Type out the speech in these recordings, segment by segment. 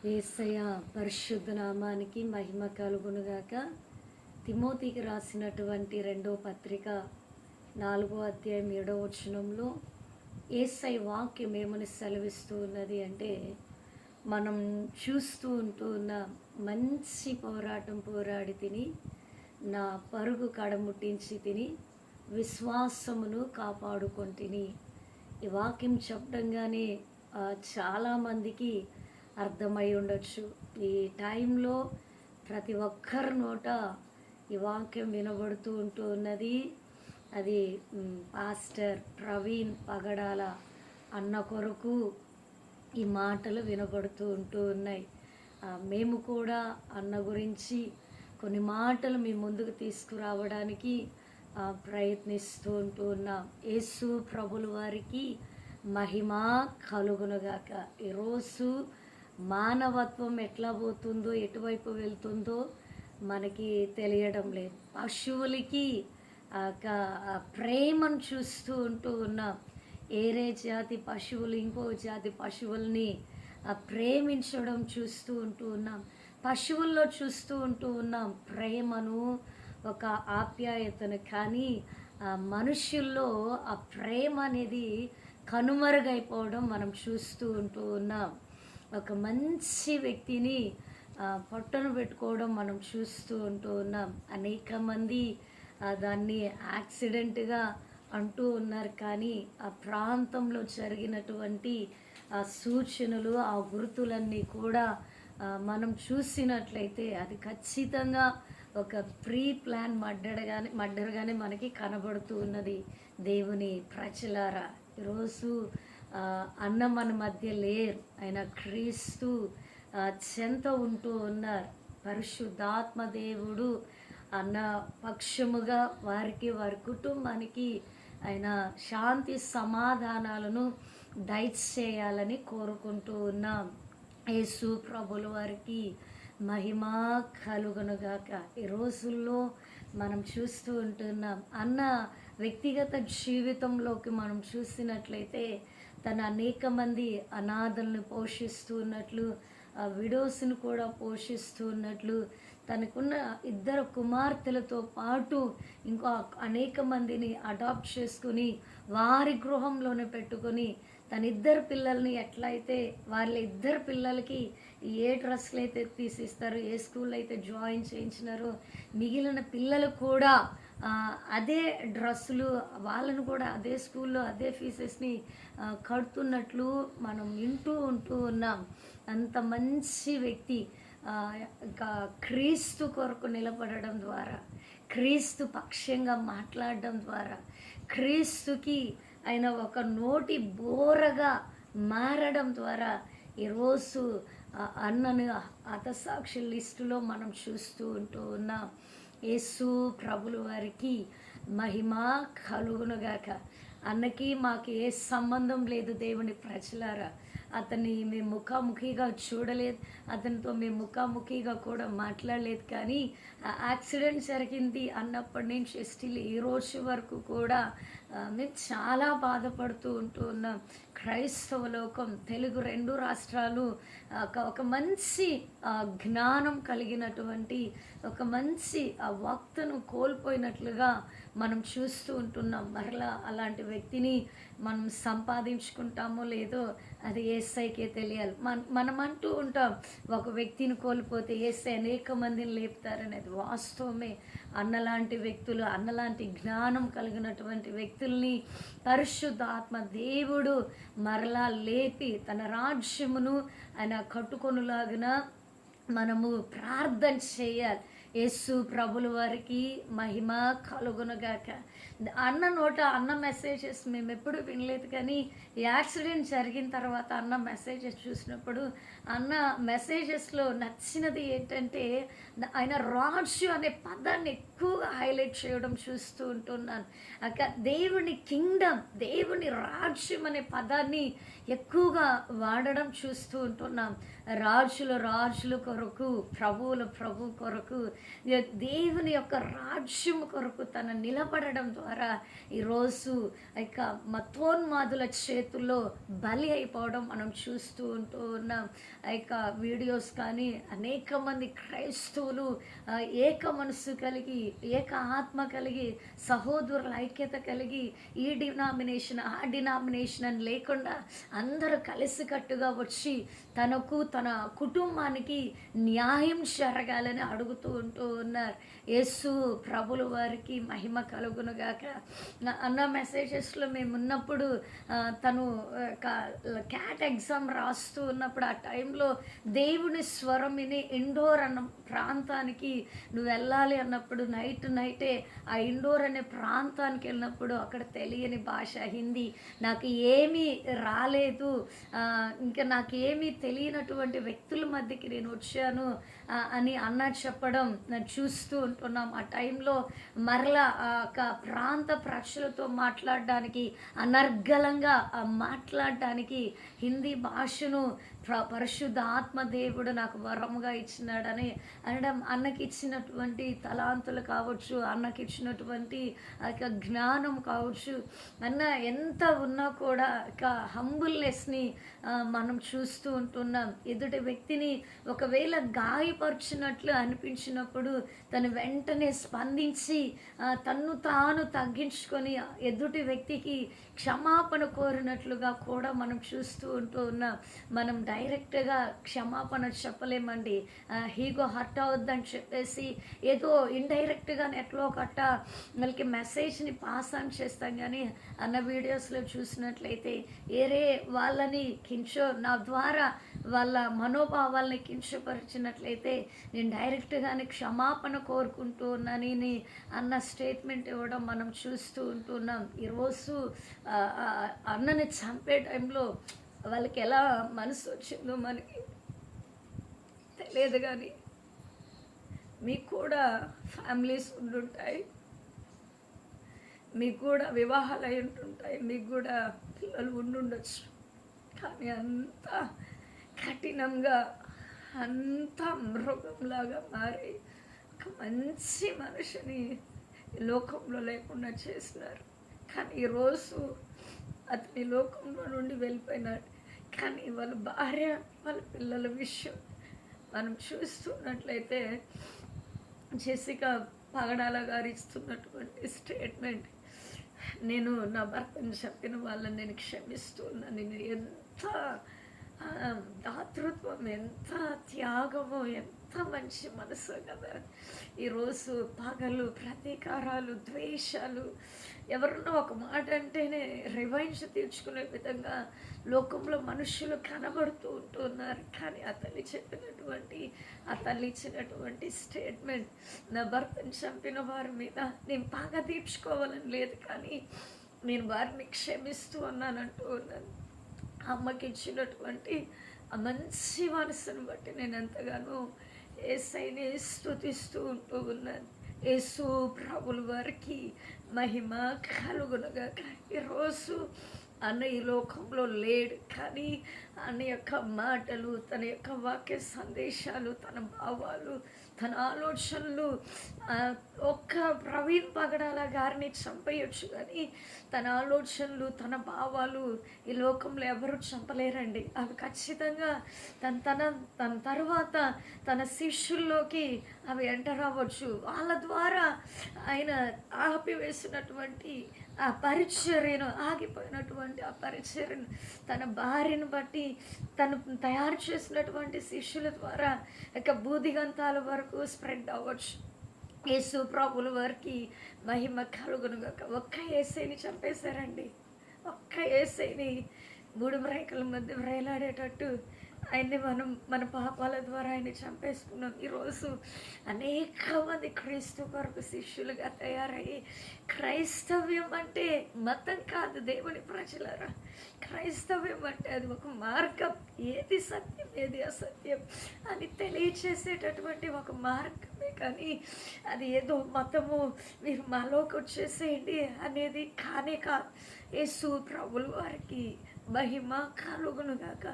యేసయ్య పరిశుద్ధ నామానికి మహిమ కలుగునుగాక. తిమోతికి రాసినటువంటి రెండో పత్రిక 4వ అధ్యాయం 7వ వచనంలో యేసయ్య వాక్యం ఏమని సెలవిస్తూ ఉన్నది అంటే, మనం చూస్తూ ఉన్న మంచి పోరాటం పోరాడి తిని నా పరుగు కడముట్టించి తిని విశ్వాసమును కాపాడుకొంటిని. ఈ వాక్యం చెప్పడంగానే చాలామందికి అర్థమై ఉండొచ్చు. ఈ టైంలో ప్రతి ఒక్కరి నోట ఈ వాక్యం వినబడుతూ ఉన్నది. అది పాస్టర్ ప్రవీణ్ పగడాల అన్న కొరకు ఈ మాటలు వినబడుతూ ఉన్నాయి. మేము కూడా అన్న గురించి కొన్ని మాటలు మీ ముందుకు తీసుకురావడానికి ప్రయత్నిస్తూ ఉన్నాం. యేసు ప్రభుల వారికి మహిమ కలుగునుగాక. ఈరోజు మానవత్వం ఎట్లా పోతుందో, ఎటువైపు వెళ్తుందో మనకి తెలియడం లేదు. పశువులకి ప్రేమను చూస్తూ ఉన్నాం. ఏరే జాతి పశువులు ఇంకో జాతి పశువుల్ని ప్రేమించడం చూస్తూ ఉన్నాం. పశువుల్లో చూస్తూ ఉన్నాం ప్రేమను, ఒక ఆప్యాయతను. కానీ మనుషుల్లో ఆ ప్రేమ అనేది కనుమరుగైపోవడం మనం చూస్తూ ఉన్నాం. ఒక మంచి వ్యక్తిని పొట్టన పెట్టుకోవడం మనం చూస్తూ ఉన్నాం. అనేక మంది దాన్ని యాక్సిడెంట్గా అంటూ ఉన్నారు. కానీ ఆ ప్రాంతంలో జరిగినటువంటి ఆ సూచనలు, ఆ గుర్తులన్నీ కూడా మనం చూసినట్లయితే అది ఖచ్చితంగా ఒక ప్రీ ప్లాన్ మర్డర్గానే మనకి కనబడుతూ ఉన్నది. దేవుని ప్రజలారా, ఈరోజు అన్న మన మధ్య లేరు. ఆయన క్రీస్తు చెంత ఉంటూ ఉన్నారు. పరిశుద్ధాత్మ దేవుడు అన్న పక్షముగా వారికి, వారి కుటుంబానికి ఆయన శాంతి సమాధానాలను దయచేయాలని కోరుకుంటూ ఉన్నాం. యేసు ప్రభుల వారికి మహిమ కలుగునుగాక. ఈ రోజుల్లో మనం చూస్తూ ఉంటున్నాం. అన్న వ్యక్తిగత జీవితంలోకి మనం చూసినట్లయితే తను అనేక మంది అనాథలను పోషిస్తూ ఉన్నట్లు, విడోస్ను కూడా పోషిస్తూ ఉన్నట్లు, తనకున్న 2 కుమార్తెలతో పాటు ఇంకో అనేక మందిని అడాప్ట్ చేసుకుని వారి గృహంలోనే పెట్టుకొని తన 2 పిల్లల్ని ఎట్లయితే వాళ్ళ 2 పిల్లలకి ఏ డ్రెస్సులు అయితే తీసిస్తారో, ఏ స్కూల్లో అయితే జాయిన్ చేయించినారో, మిగిలిన పిల్లలు కూడా అదే డ్రెస్సులు, వాళ్ళను కూడా అదే స్కూల్లో అదే ఫీజెస్ని కడుతున్నట్లు మనం వింటూ ఉన్నాం. అంత మంచి వ్యక్తి క్రీస్తు కొరకు నిలబడడం ద్వారా, క్రీస్తు పక్షంగా మాట్లాడడం ద్వారా, క్రీస్తుకి ఆయన ఒక నోటి బోరగా మారడం ద్వారా ఈరోజు అన్నను హతసాక్షి లిస్టులో మనం చూస్తూ ఉన్నాం. యేసు ప్రభుల వారికి మహిమ కలుగునుగాక. అన్నకి మాకు ఏ సంబంధం లేదు దేవుని ప్రజలారా. అతన్ని మేము ముఖాముఖిగా చూడలేదు, అతనితో మేము ముఖాముఖిగా కూడా మాట్లాడలేదు. కానీ యాక్సిడెంట్ జరిగింది అన్నప్పటి నుంచి స్టిల్ ఈ రోజు వరకు కూడా మేము చాలా బాధపడుతూ ఉన్నాం. క్రైస్తవ లోకం, తెలుగు 2 రాష్ట్రాలు ఒక మంచి జ్ఞానం కలిగినటువంటి ఒక మంచి వక్తను కోల్పోయినట్లుగా మనం చూస్తూ ఉంటున్నాం. మరలా అలాంటి వ్యక్తిని మనం సంపాదించుకుంటామో లేదో అది యేసయ్యకే తెలియాలి. మనం అంటూ ఉంటాం, ఒక వ్యక్తిని కోల్పోతే యేసయ్య అనేక మందిని లేపుతారనేది వాస్తవమే. అన్నలాంటి వ్యక్తులు, అన్నలాంటి జ్ఞానం కలిగినటువంటి వ్యక్తుల్ని పరిశుద్ధాత్మ దేవుడు మరలా లేపి తన రాజ్యమును ఆయన కట్టుకొనులాగున మనము ప్రార్థన చేయాలి. యేసు ప్రభుల వారికి మహిమ కలుగునుగాక. అన్న నోట అన్న మెసేజెస్ మేము ఎప్పుడు వినలేదు. కానీ యాక్సిడెంట్ జరిగిన తర్వాత అన్న మెసేజెస్ చూసినప్పుడు అన్న మెసేజెస్లో నచ్చినది ఏంటంటే ఆయన రాజు అనే పదాన్ని ఎక్కువగా హైలైట్ చేయడం చూస్తూ ఉంటున్నాను. అక్క దేవుని కింగ్డమ్, దేవుని రాజ్యం అనే పదాన్ని ఎక్కువగా వాడడం చూస్తూ ఉంటున్నాం. రాజుల రాజుల కొరకు, ప్రభువుల ప్రభు కొరకు, దేవుని యొక్క రాజ్యం కొరకు తన నిలబడడం ద్వారా ఈరోజు ఇక మతోన్మాదుల చేతుల్లో బలి అయిపోవడం మనం చూస్తూ ఉంటూ ఉన్నాం. ఇక వీడియోస్ కానీ అనేక మంది క్రైస్తవులు ఏక మనస్సు కలిగి, ఏక ఆత్మ కలిగి, సహోదరుల ఐక్యత కలిగి, ఈ డినామినేషన్ ఆ డినామినేషన్ అని లేకుండా అందరూ కలిసికట్టుగా వచ్చి తనకు తన కుటుంబానికి న్యాయం జరగాలని అడుగుతూ ఉంటూ ఉన్నారు. యేసు ప్రభుల వారికి మహిమ కలుగునుగాక. అన్న మెసేజెస్లో మేము ఉన్నప్పుడు తను క్యాట్ ఎగ్జామ్ రాస్తూ ఉన్నప్పుడు ఆ టైంలో దేవుని స్వరం విని ఇండోర్ అన్న ప్రాంతానికి నువ్వు వెళ్ళాలి అన్నప్పుడు నైటే ఆ ఇండోర్ అనే ప్రాంతానికి వెళ్ళినప్పుడు అక్కడ తెలియని భాష హిందీ, నాకు ఏమీ రాలేదు, ఇంకా నాకేమీ తెలియనటువంటి వ్యక్తుల మధ్యకి నేను వచ్చాను అని అన్న చెప్పడం చూస్తూ ఉంటున్నాం. ఆ టైంలో మరలా ఒక ప్రాంత ప్రజలతో మాట్లాడడానికి, అనర్గళంగా మాట్లాడడానికి హిందీ భాషను పరిశుద్ధ ఆత్మదేవుడు నాకు వరముగా ఇచ్చినాడని అనడం, అన్నకి ఇచ్చినటువంటి తలాంతులు కావచ్చు, అన్నకి ఇచ్చినటువంటి జ్ఞానం కావచ్చు, అన్న ఎంత ఉన్నా కూడా హంబుల్నెస్ని మనం చూస్తూ ఉంటున్నాం. ఎదుటి వ్యక్తిని ఒకవేళ గాయపరిచినట్లు అనిపించినప్పుడు తను వెంటనే స్పందించి తన్ను తాను తగ్గించుకొని ఎదుటి వ్యక్తికి క్షమాపణ కోరినట్లుగా కూడా మనం చూస్తూ ఉంటూ ఉన్నాం. మనం డైరెక్ట్గా క్షమాపణ చెప్పలేమండి. హీగో హర్ట్ అవద్దని చెప్పేసి ఏదో ఇండైరెక్ట్గా నెట్లో కట్ట వాళ్ళకి మెసేజ్ని పాస్ ఆన్ చేస్తాం. కానీ అన్న వీడియోస్లో చూసినట్లయితే ఏరే వాళ్ళని నా ద్వారా వాళ్ళ మనోభావాల్ని కించపరిచినట్లయితే నేను డైరెక్ట్గానే క్షమాపణ కోరుకుంటూ ఉన్నానని అన్న స్టేట్మెంట్ ఇవ్వడం మనం చూస్తూ ఉంటున్నాం. ఈరోజు అన్నని చంపే టైంలో వాళ్ళకి ఎలా మనసు వచ్చిందో మనకి తెలియదు. కానీ మీకు కూడా ఫ్యామిలీస్ ఉండుంటాయి, మీకు కూడా వివాహాలు అయి ఉంటుంటాయి, మీకు కూడా పిల్లలు ఉండుండొచ్చు. కానీ అంత కఠినంగా, అంత మృగంలాగా మారి ఒక మంచి మనిషిని లోకంలో లేకుండా చేసినారు. కానీ ఈరోజు అతని లోకంలో నుండి వెళ్ళిపోయినాడు. కానీ వాళ్ళ భార్య, వాళ్ళ పిల్లల విషయం మనం చూస్తున్నట్లయితే జెసికా పగడాల గారు ఇస్తున్నటువంటి స్టేట్మెంట్, నేను నా భర్తను చెప్పిన వాళ్ళని నేను క్షమిస్తున్నాను. నేను ఎంత దాతృత్వం, ఎంత త్యాగము, ఎంత మంచి మనసు కదా. ఈరోజు పగలు, ప్రతీకారాలు, ద్వేషాలు, ఎవరన్నా ఒక మాట అంటేనే రివెంజ్ తీర్చుకునే విధంగా లోకంలో మనుషులు కనబడుతూ ఉంటున్నారు. కానీ ఆ తల్లి ఇచ్చినటువంటి స్టేట్మెంట్, నా భర్తను చంపిన వారి మీద నేను పగ తీర్చుకోవాలని లేదు, కానీ నేను వారిని క్షమిస్తూ ఉన్నానంటూ ఉన్నాను. అమ్మకి ఇచ్చినటువంటి ఆ మంచి మనసును బట్టి నేను ఎంతగానో యేసయ్యని స్తుతిస్తూ ఉంటూ ఉన్నాను. యేసు ప్రభుల వారికి మహిమ కలుగునుగాక. ఈరోజు అన్న ఈ లోకంలో లేడు, కానీ అన్న యొక్క మాటలు, తన యొక్క వాక్య సందేశాలు, తన భావాలు, తన ఆలోచనలు ఒక్క ప్రవీణ్ పగడాల గారిని చంపేయచ్చు, కానీ తన ఆలోచనలు, తన భావాలు ఈ లోకంలో ఎవరు చంపలేరండి. అవి ఖచ్చితంగా తన తర్వాత తన శిష్యుల్లోకి అవి ఎంటర్ అవ్వచ్చు. వాళ్ళ ద్వారా ఆయన ఆపివేసినటువంటి ఆ పరిచర్యను, ఆగిపోయినటువంటి ఆ పరిచర్యను తన భార్యను బట్టి తను తయారు చేసినటువంటి శిష్యుల ద్వారా ఇక బూదిగంతాల వరకు స్ప్రెడ్ అవ్వచ్చు. యేసు ప్రభుల వారికి మహిమ కలుగునుగాక. ఒక్క యేసయ్యని చంపేశారండి. ఒక్క యేసయ్యని 3 రేకుల మధ్య వ్రేలాడేటట్టు ఆయన్ని మన పాపాల ద్వారా ఆయన్ని చంపేసుకున్నాం. ఈరోజు అనేక మంది క్రీస్తు కొరకు శిష్యులుగా తయారయ్యి, క్రైస్తవ్యం అంటే మతం కాదు దేవుని ప్రజలారా. క్రైస్తవ్యం అంటే అది ఒక మార్గం. ఏది సత్యం ఏది అసత్యం అని తెలియచేసేటటువంటి ఒక మార్గమే కానీ అది ఏదో మతము మీరు మాలోకి వచ్చేసేయండి అనేది కానే కాదు. యేసు ప్రభుల వారికి మహిమ కలుగును గాక.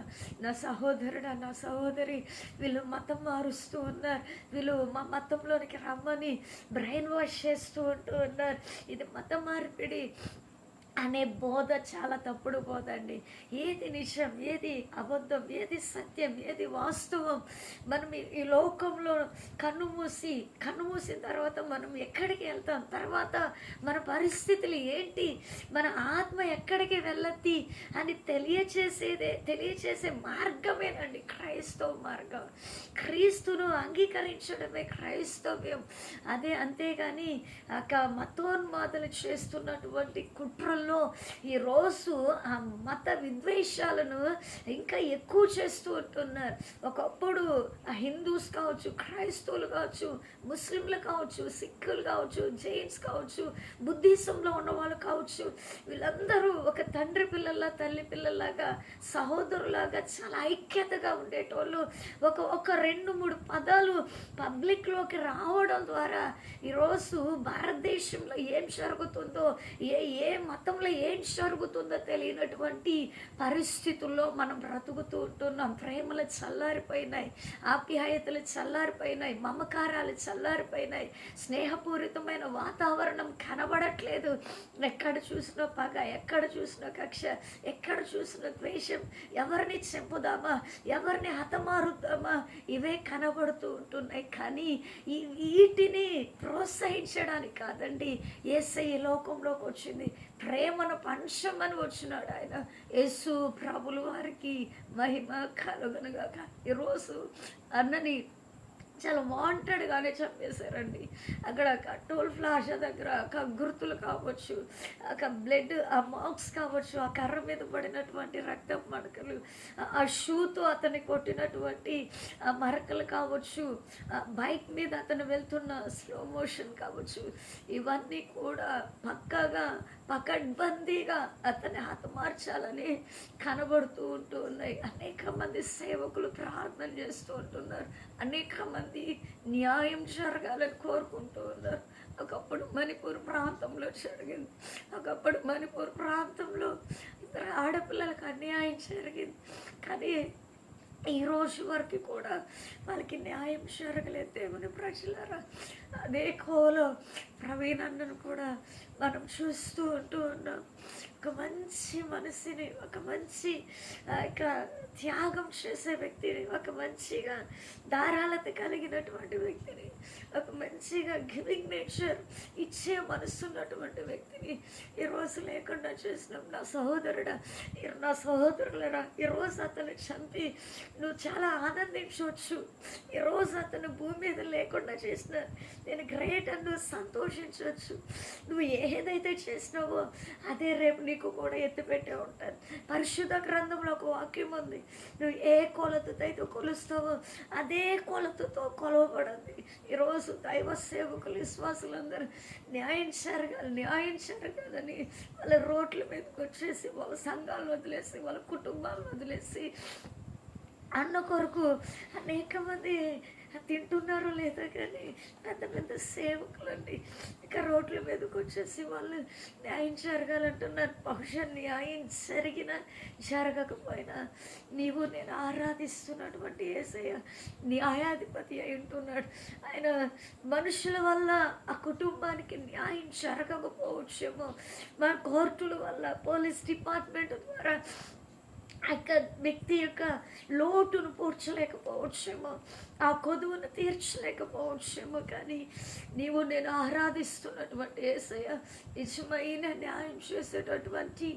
నా సహోదరుడా, నా సహోదరి, వీళ్ళు మతం మారుస్తూ ఉన్నారు. వీళ్ళు మా మతంలోనికి రమ్మని బ్రెయిన్ వాష్ చేస్తూ ఉన్నారు. ఇది మతం మార్పిడి అనే బోధ చాలా తప్పుడు బోధ అండి. ఏది నిజం, ఏది అబద్ధం, ఏది సత్యం, ఏది వాస్తవం, మనం ఈ లోకంలో కన్నుమూసిన తర్వాత మనం ఎక్కడికి వెళ్తాం, తర్వాత మన పరిస్థితులు ఏంటి, మన ఆత్మ ఎక్కడికి వెళ్ళద్ది అని తెలియచేసే మార్గమేనండి క్రైస్తవ మార్గం. క్రీస్తును అంగీకరించడమే క్రైస్తవ్యం. అంతేగాని మతోన్మాదులు చేస్తున్నటువంటి కుట్రలు ఈరోజు ఆ మత విద్వేషాలను ఇంకా ఎక్కువ చేస్తూ ఉంటున్నారు. ఒకప్పుడు హిందూస్ కావచ్చు, క్రైస్తవులు కావచ్చు, ముస్లింలు కావచ్చు, సిక్కులు కావచ్చు, జైన్స్ కావచ్చు, బుద్ధిజంలో ఉన్న వాళ్ళు కావచ్చు, వీళ్ళందరూ ఒక తండ్రి పిల్లల్లా తల్లి పిల్లల్లాగా సహోదరులాగా చాలా ఐక్యతగా ఉండేటోళ్ళు. ఒక 2-3 పదాలు పబ్లిక్లోకి రావడం ద్వారా ఈరోజు భారతదేశంలో ఏం జరుగుతుందో, ఏ మతంలో ఏం జరుగుతుందో తెలియనటువంటి పరిస్థితుల్లో మనం బ్రతుకుతూ ఉంటున్నాం. ప్రేమలు చల్లారిపోయినాయి, ఆప్యాయతలు చల్లారిపోయినాయి, మమకారాలు చల్లారిపోయినాయి, స్నేహపూరితమైన వాతావరణం కనబడట్లేదు. ఎక్కడ చూసినా పగ, ఎక్కడ చూసినా కక్ష, ఎక్కడ చూసినా ద్వేషం, ఎవరిని చంపుదామా, ఎవరిని హతమారుద్దామా, ఇవే కనబడుతూ ఉంటున్నాయి. కానీ వీటిని ప్రోత్సహించడానికి కాదండి యేసయ్య లోకంలోకి వచ్చింది. ప్రేమను పంచమని వచ్చినాడు ఆయన. యేసు ప్రభుల వారికి మహిమ కలుగునుగాక. ఈరోజు అన్నని చాలా వాంటెడ్గానే చంపేశారండి. అక్కడ టోల్ ప్లాజా దగ్గర గుర్తులు కావచ్చు, బ్లడ్ మార్క్స్ కావచ్చు, ఆ కర్ర మీద పడినటువంటి రక్తం మరకలు, ఆ షూతో అతన్ని కొట్టినటువంటి మరకలు కావచ్చు, బైక్ మీద అతను వెళ్తున్న స్లో మోషన్ కావచ్చు, ఇవన్నీ కూడా పక్కాగా పకడ్బందీగా అతన్ని హతమార్చాలని కనబడుతూ ఉన్నాయి. అనేక మంది సేవకులు ప్రార్థన చేస్తూ ఉంటున్నారు. అనేక మంది న్యాయం జరగాలని కోరుకుంటూ ఉన్నారు. ఒకప్పుడు మణిపూర్ ప్రాంతంలో జరిగింది. ఒకప్పుడు మణిపూర్ ప్రాంతంలో 2 ఆడపిల్లలకు అన్యాయం జరిగింది. కానీ ఈ రోజు వరకు కూడా వాళ్ళకి న్యాయం జరగలేదు. దేవుని ప్రజలారా, అదే కోలో ప్రవీణ్ అన్నను కూడా మనం చూస్తూ ఉన్నాం. ఒక మంచి మనసుని, ఒక మంచి త్యాగం చేసే వ్యక్తిని, ఒక మంచిగా ధారాళత కలిగినటువంటి వ్యక్తిని, ఒక మంచిగా గివింగ్ నేచర్ ఇచ్చే మనసున్నటువంటి వ్యక్తిని ఈరోజు లేకుండా చేసినాం. నా సహోదరుడా, నా సహోదరులరా, ఈరోజు అతను చంపి నువ్వు చాలా ఆనందించవచ్చు. ఈరోజు అతను భూమి మీద లేకుండా చేసిన నేను గ్రేట్ అని నువ్వు సంతోషించవచ్చు. నువ్వు ఏదైతే చేసినావో అదే రేపు నీకు కూడా ఎత్తిపెట్టే ఉంటాను. పరిశుద్ధ గ్రంథంలో ఒక వాక్యం ఉంది, నువ్వు ఏ కొలతతో అయితే కొలుస్తావో అదే కొలతతో కొలవబడింది. ఈరోజు దైవ సేవకులు, విశ్వాసులందరూ న్యాయం జరగాలని వాళ్ళ రోడ్ల మీదకి వచ్చేసి, వాళ్ళ సంఘాలను వదిలేసి, వాళ్ళ కుటుంబాలను వదిలేసి అన్న కొరకు అనేక మంది తింటున్నారో లేదో కానీ పెద్ద పెద్ద సేవకులండి ఇక రోడ్ల మీదకి వచ్చేసి వాళ్ళు న్యాయం జరగాలంటున్నారు. బహుశా న్యాయం జరగకపోయినా నీవు నేను ఆరాధిస్తున్నటువంటి యేసయ్య న్యాయాధిపతి అయి ఉంటున్నాడు. ఆయన మనుషుల వల్ల ఆ కుటుంబానికి న్యాయం జరగకపోవచ్చేమో, మన కోర్టుల వల్ల, పోలీస్ డిపార్ట్మెంట్ ద్వారా వ్యక్తి యొక్క లోటును పూడ్చలేకపోవచ్చేమో, ఆ కొదువును తీర్చలేకపోవచ్చేమో, కానీ నీవు నేను ఆరాధిస్తున్నటువంటి యేసయ్య నిజమైన న్యాయం చేసేటటువంటి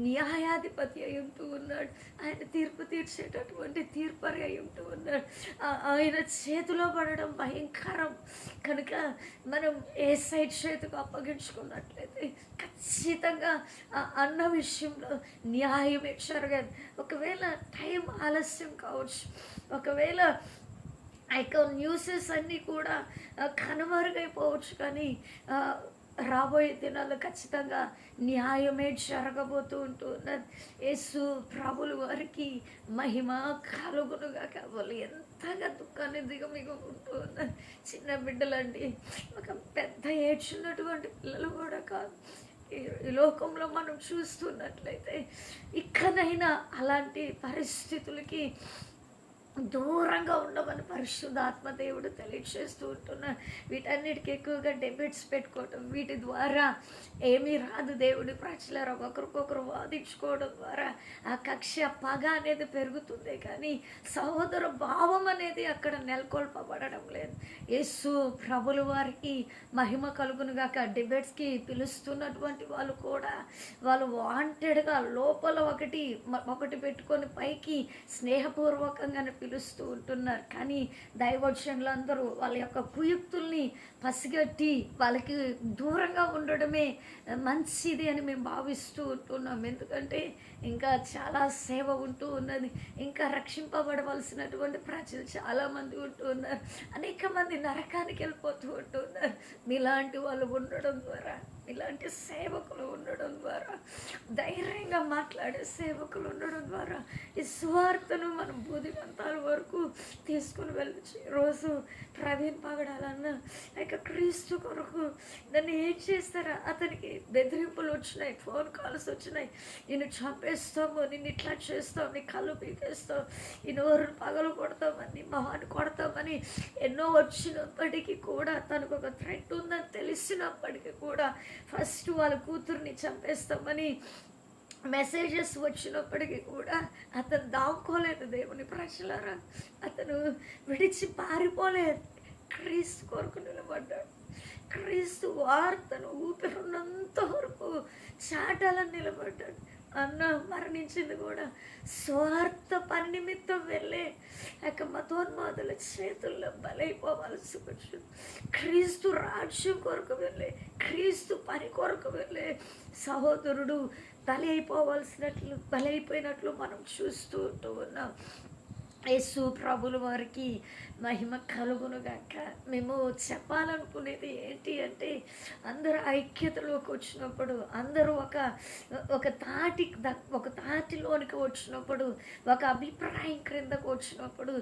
న్యాయాధిపతి అయి ఉంటూ ఉన్నాడు. ఆయన తీర్పు తీర్చేటటువంటి తీర్పరి అయి ఉంటూ ఉన్నాడు. ఆయన చేతిలో పడడం భయంకరం కనుక మనం ఏ సైడ్ చేతికి అప్పగించుకున్నట్లయితే ఖచ్చితంగా అన్న విషయంలో న్యాయమే జరగదు. ఒకవేళ టైం ఆలస్యం కావచ్చు, ఒకవేళ ఆ యొక్క న్యూసెస్ అన్నీ కూడా కనుమరుగైపోవచ్చు, కానీ రాబోయే దినాల్లో ఖచ్చితంగా న్యాయమే జరగబోతూ ఉంటున్నది. యేసు ప్రభులు వారికి మహిమ కలుగునుగాక. వాళ్ళు ఎంతగా దుఃఖాన్ని దిగమిగుకుంటూ ఉన్నారు. చిన్న బిడ్డలండి, ఒక పెద్ద ఏడ్చున్నటువంటి పిల్లలు కూడా కాదు. ఈ లోకంలో మనం చూస్తున్నట్లయితే ఇక్కడైనా అలాంటి పరిస్థితులకి దూరంగా ఉండమని పరిశుద్ధాత్మ దేవుడు తెలియజేస్తూ ఉంటున్నాడు. వీటన్నిటికీ ఎక్కువగా డెబిట్స్ పెట్టుకోవటం, వీటి ద్వారా ఏమీ రాదు. దేవుడి ప్రజలారా ఒకరికొకరు వాదించుకోవడం ద్వారా ఆ కక్ష పగ అనేది పెరుగుతుంది, కానీ సహోదర భావం అనేది అక్కడ నెలకొల్పబడడం లేదు. యేసు ప్రభుల వారికి మహిమ కలుగునుగాక. డిబేట్స్కి పిలుస్తున్నటువంటి వాళ్ళు కూడా వాళ్ళు వాంటెడ్గా లోపల ఒకటి పెట్టుకొని పైకి స్నేహపూర్వకంగానే పిలుస్తూ ఉంటున్నారు. కానీ దైవజనులు అందరూ వాళ్ళ యొక్క కుయుక్తుల్ని పసిగట్టి వాళ్ళకి దూరంగా ఉండడమే మంచిది అని మేము భావిస్తూ ఉంటున్నాం. ఎందుకంటే ఇంకా చాలా సేవ ఉంటూ ఉన్నది, ఇంకా రక్షింపబడవలసినటువంటి ప్రజలు చాలామంది ఉంటూ ఉన్నారు. అనేక మంది నరకానికి వెళ్ళిపోతూ ఉంటున్నారు. మీలాంటి వాళ్ళు ఉండడం ద్వారా, ఇలాంటి సేవకులు ఉండడం ద్వారా, ధైర్యంగా మాట్లాడే సేవకులు ఉండడం ద్వారా ఈ సువార్తను మనం బోధిమంతాల వరకు తీసుకుని వెళ్ళచ్చు. ఈరోజు ప్రవీణ్ పగడాలన్న క్రీస్తు కొరకు దాన్ని ఏం చేస్తారా? అతనికి బెదిరింపులు వచ్చినాయి, ఫోన్ కాల్స్ వచ్చినాయి, నిన్ను చంపేస్తాము, నిన్ను ఇట్లా చేస్తావు, నీ కళ్ళు పీకేస్తావు, ఈ నోరును పగలు కొడతామని, నీ మొహాన్ని కొడతామని ఎన్నో వచ్చినప్పటికీ కూడా, తనకు ఒక థ్రెట్ ఉందని తెలిసినప్పటికీ కూడా ఫస్ట్ వాళ్ళ కూతుర్ని చంపేస్తామని మెసేజెస్ వచ్చినప్పటికీ కూడా అతను దాక్కోలేదు. దేవుని ప్రజలారా, అతను విడిచి పారిపోలేదు. క్రీస్తు కొరకు నిలబడ్డాడు. క్రీస్తు వార్తను ఊపిరున్నంత వరకు చాటాలని నిలబడ్డాడు. అన్న మరణించింది కూడా స్వార్థ పని నిమిత్తం వెళ్ళే మతోన్మాదుల చేతుల్లో బలైపోవాల్సి వచ్చింది. క్రీస్తు రాజ్యం కొరకు వెళ్ళే, క్రీస్తు పని కొరకు వెళ్ళే సహోదరుడు బలైపోయినట్లు మనం చూస్తూ ఉన్నాం. యేసు ప్రభుల వారికి మహిమ కలుగునుగాక. మేము చెప్పాలనుకునేది ఏంటి అంటే, అందరూ ఐక్యతలోకి వచ్చినప్పుడు, అందరూ ఒక తాటిలోనికి వచ్చినప్పుడు, ఒక అభిప్రాయం క్రిందకు వచ్చినప్పుడు,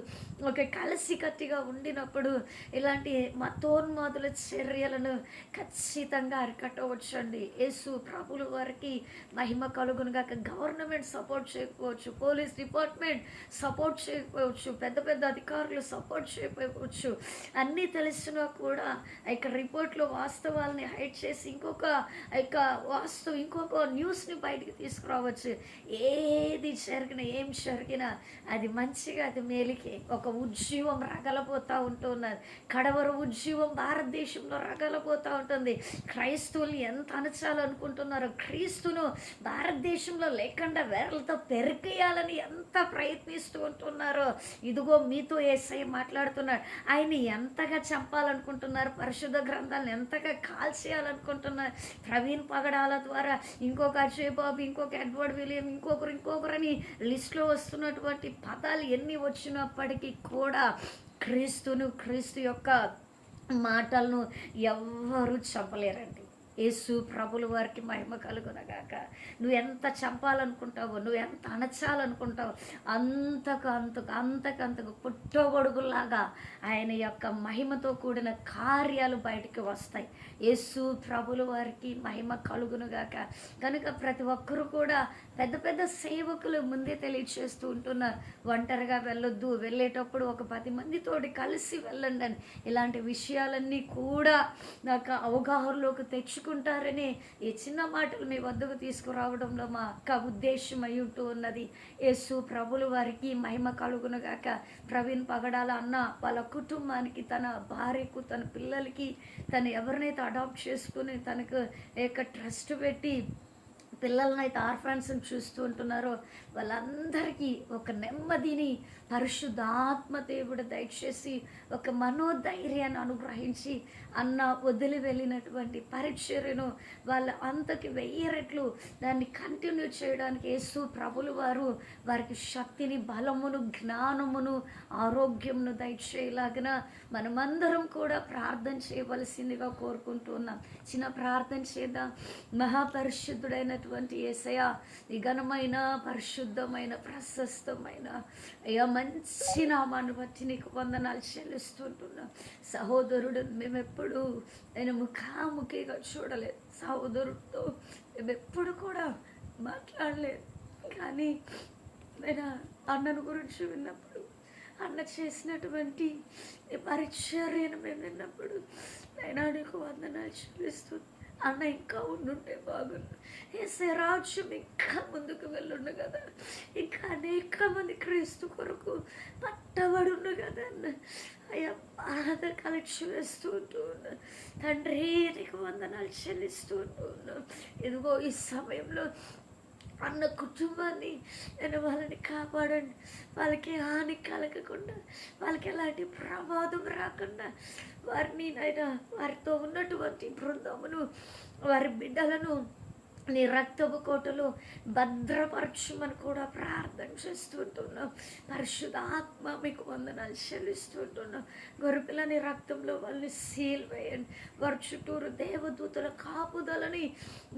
ఒక కలిసికట్టుగా ఉండినప్పుడు ఇలాంటి మతోన్మాదుల చర్యలను ఖచ్చితంగా అరికట్టవచ్చండి. యేసు ప్రభుల వారికి మహిమ కలుగునుగాక. గవర్నమెంట్ సపోర్ట్ చేయకపోవచ్చు, పోలీస్ డిపార్ట్మెంట్ సపోర్ట్ చేయకపోవచ్చు, పెద్ద పెద్ద అధికారులు సపోర్ట్ చేయకపోవచ్చు, అన్నీ తెలిసినా కూడా రిపోర్ట్లో వాస్తవాలని హైడ్ చేసి ఇంకొక న్యూస్ని బయటికి తీసుకురావచ్చు. ఏది జరిగినా, ఏం జరిగినా అది మంచిగా, అది మేలుకే. ఒక ఉద్యమం రగలపోతూ ఉంటున్నది. కడవర ఉద్యమం భారతదేశంలో రగలపోతూ ఉంటుంది. క్రైస్తవుల్ని ఎంత అణచాలనుకుంటున్నారో, క్రీస్తును భారతదేశంలో లేకుండా వేర్లతో పెరికేయాలని ఎంత ప్రయత్నిస్తూ ఉంటున్నారో, ఇదిగో మీతో యేసయ్య మాట్లాడుతున్నాడు. ఆయన ఎంతగా చంపాలనుకుంటున్నారు, పరిశుద్ధ గ్రంథాలను ఎంతగా కాల్చేయాలనుకుంటున్నారు. ప్రవీణ్ పగడాల ద్వారా ఇంకొక అజయ్ బాబు, ఇంకొక ఎడ్వర్డ్ విలియం, ఇంకొకరని లిస్టులో వస్తున్నటువంటి పదాలు ఎన్ని వచ్చినప్పటికీ కూడా క్రీస్తు యొక్క మాటలను ఎవ్వరూ చంపలేరండి. యేసు ప్రభుల వారికి మహిమ కలుగునగాక. నువ్వు ఎంత చంపాలనుకుంటావో, నువ్వు ఎంత అణచాలనుకుంటావో అంతకంతకు పుట్టగొడుగులాగా ఆయన యొక్క మహిమతో కూడిన కార్యాలు బయటికి వస్తాయి. యేసు ప్రభుల వారికి మహిమ కలుగునుగాక. కనుక ప్రతి ఒక్కరూ కూడా పెద్ద పెద్ద సేవకులు ముందే తెలియచేస్తూ ఉంటున్నారు, ఒంటరిగా వెళ్ళొద్దు, వెళ్ళేటప్పుడు ఒక 10 మందితోటి కలిసి వెళ్ళండి అని. ఇలాంటి విషయాలన్నీ కూడా నాకు అవగాహనలోకి తెచ్చుకుంటారని ఈ చిన్న మాటలు మీ వద్దకు తీసుకురావడంలో మా ఉద్దేశం అయి ఉంటూ ఉన్నది. యేసు ప్రభుల వారికి మహిమ కలుగునుగాక. ప్రవీణ్ పగడాల అన్న వాళ్ళ కుటుంబానికి, తన భార్యకు, తన పిల్లలకి, తను ఎవరినైతే అడాప్ట్ చేసుకుని తనకు ట్రస్ట్ పెట్టి పిల్లలనైతే ఆర్ఫాన్స్ని చూస్తూ ఉంటున్నారో వాళ్ళందరికీ ఒక నెమ్మదిని పరిశుద్ధాత్మ దేవుడు దయచేసి ఒక మనోధైర్యాన్ని అనుగ్రహించి అన్న వదిలి వెళ్ళినటువంటి పరిచర్యను వాళ్ళ అంతకి 1000 రెట్లు దాన్ని కంటిన్యూ చేయడానికి యేసు ప్రభులు వారికి శక్తిని, బలమును, జ్ఞానమును, ఆరోగ్యమును దయచేయలాగిన మనమందరం కూడా ప్రార్థన చేయవలసిందిగా కోరుకుంటున్నాం. చిన్న ప్రార్థన చేద్దాం. మహాపరిశుద్ధుడైనటువంటి యేసయ్య, ఈ ఘనమైన, పరిశుద్ధమైన, ప్రశస్తమైన అయ్యా మంచి నామాన్ని బట్టి నీకు వందనాలు చెల్లిస్తుంటున్నాం. సహోదరుడు మేమెప్పుడు నేను ముఖాముఖిగా చూడలేదు, సహోదరుడితో మేమెప్పుడు కూడా మాట్లాడలేదు. కానీ నేను అన్నను గురించి విన్నప్పుడు, అన్న చేసినటువంటి పరిచర్యను మేము విన్నప్పుడు నేను నీకు వందనాలు చెల్లిస్తుంది. అన్న ఇంకా ఉండుంటే బాగుండు. యేసయ్య రాజ్యం ఇంకా ముందుకు వెళ్ళుండు కదా, ఇంకా అనేక మంది క్రీస్తు కొరకు పట్టబడుండు కదా అన్న. అయ్యా బాధ కలెక్ట్ వేస్తూ ఉంటూ ఉన్నా తండ్రి, నీకు వందనాలు చెల్లిస్తూ ఉంటూ ఉన్నాం. ఇదిగో ఈ సమయంలో అన్న కుటుంబాన్ని నేను వాళ్ళని కాపాడండి. వాళ్ళకి హాని కలగకుండా, వాళ్ళకి ఎలాంటి ప్రమాదం రాకుండా వారిని నైనా వారితో ఉన్నటువంటి బృందమును, వారి బిడ్డలను నీ రక్తపు కోటలో భద్రపరచుమని కూడా ప్రార్థన చేస్తుంటున్నాం. పరిశుద్ధాత్మ మీకు వందనాలు చెల్లిస్తుంటున్నాం. గొర్రెపిల్లని రక్తంలో వాళ్ళని సీల్ వేయండి. వారి చుట్టూరు దేవదూతల కాపుదలని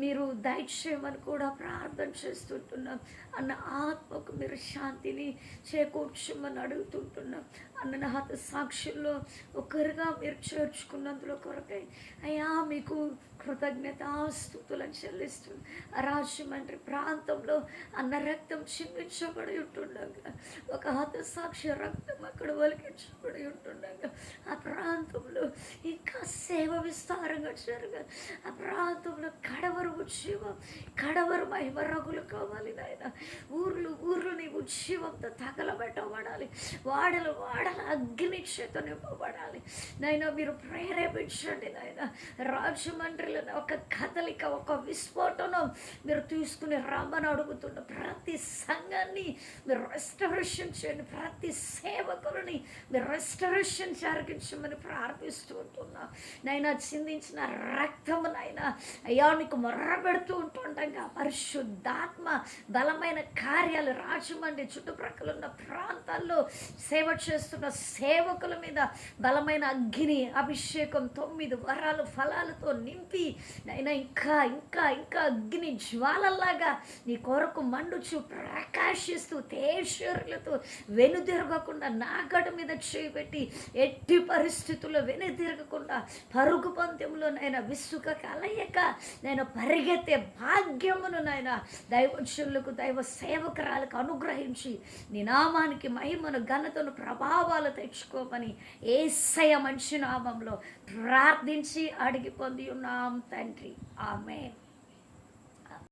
మీరు దయచేయమని కూడా ప్రార్థన చేస్తుంటున్నాం. అన్న ఆత్మకు మీరు శాంతిని చేకూర్చమని అడుగుతుంటున్నాం. అన్న హత సాక్షుల్లో ఒకరుగా మీరు చేర్చుకున్నందులో కొరకై అయ్యా మీకు కృతజ్ఞతాస్తుతులను చెల్లిస్తుంది. రాజమండ్రి ప్రాంతంలో అన్న రక్తం చిందించబడి ఉంటుండగా, ఒక హతసాక్షి రక్తం అక్కడ ఒలికించబడి ఉంటుండగా, ఆ ప్రాంతంలో ఇంకా సేవ విస్తారంగా జరగాలి. ఆ ప్రాంతంలో కడవరు ఉజ్జీవం, కడవరు మహిమ రగులు కావాలి నాయన. ఊర్లు ఊర్లు నీ ఉజ్జీవంతో తగలబెట్టబడాలి. వాడలు అగ్ని చేత నింపబడాలి నాయన. మీరు ప్రేరేపించండి నాయన. రాజమండ్రిలో ఒక కదలిక, ఒక విస్ఫోటనం మీరు తీసుకుని రమ్మని అడుగుతున్న ప్రతి సంఘాన్ని మీరు రెస్టరేషన్ చేయండి. ప్రతి సేవకులని మీరు రెస్టరేషన్ జరిగించమని ప్రార్థిస్తూ ఉంటున్నా నైనా. చిందించిన రక్తము నైనా అయ్యా నీకు మొర్రబెడుతూ ఉంటుండగా పరిశుద్ధాత్మ బలమైన కార్యాలు రాజమండ్రి చుట్టుప్రక్కల ఉన్న ప్రాంతాల్లో సేవ చేస్తున్న సేవకుల మీద బలమైన అగ్ని అభిషేకం 9 వరాలు ఫలాలతో నింపి నైనా ఇంకా ఇంకా ఇంకా అగ్ని జ్వాలల్లాగా నీ కొరకు మండుచు ప్రకాశిస్తూ తేజరులతో వెనుదిరగకుండా నాగడ మీద చేపెట్టి ఎట్టి పరిస్థితుల్లో వెనుదిరగకుండా పరుగు పందెంలో నైనా విసుక కలయక నేను పరిగెత్తే భాగ్యమును నైనా దైవజనులకు, దైవ సేవకురాలకు అనుగ్రహించి నీ నామానికి మహిమను, ఘనతను, ప్రభావాలు తెచ్చుకోమని యేసయ్య మంచి నామంలో ప్రార్థించి అడిగి పొంది ఉన్నాం తండ్రి. ఆమేన్.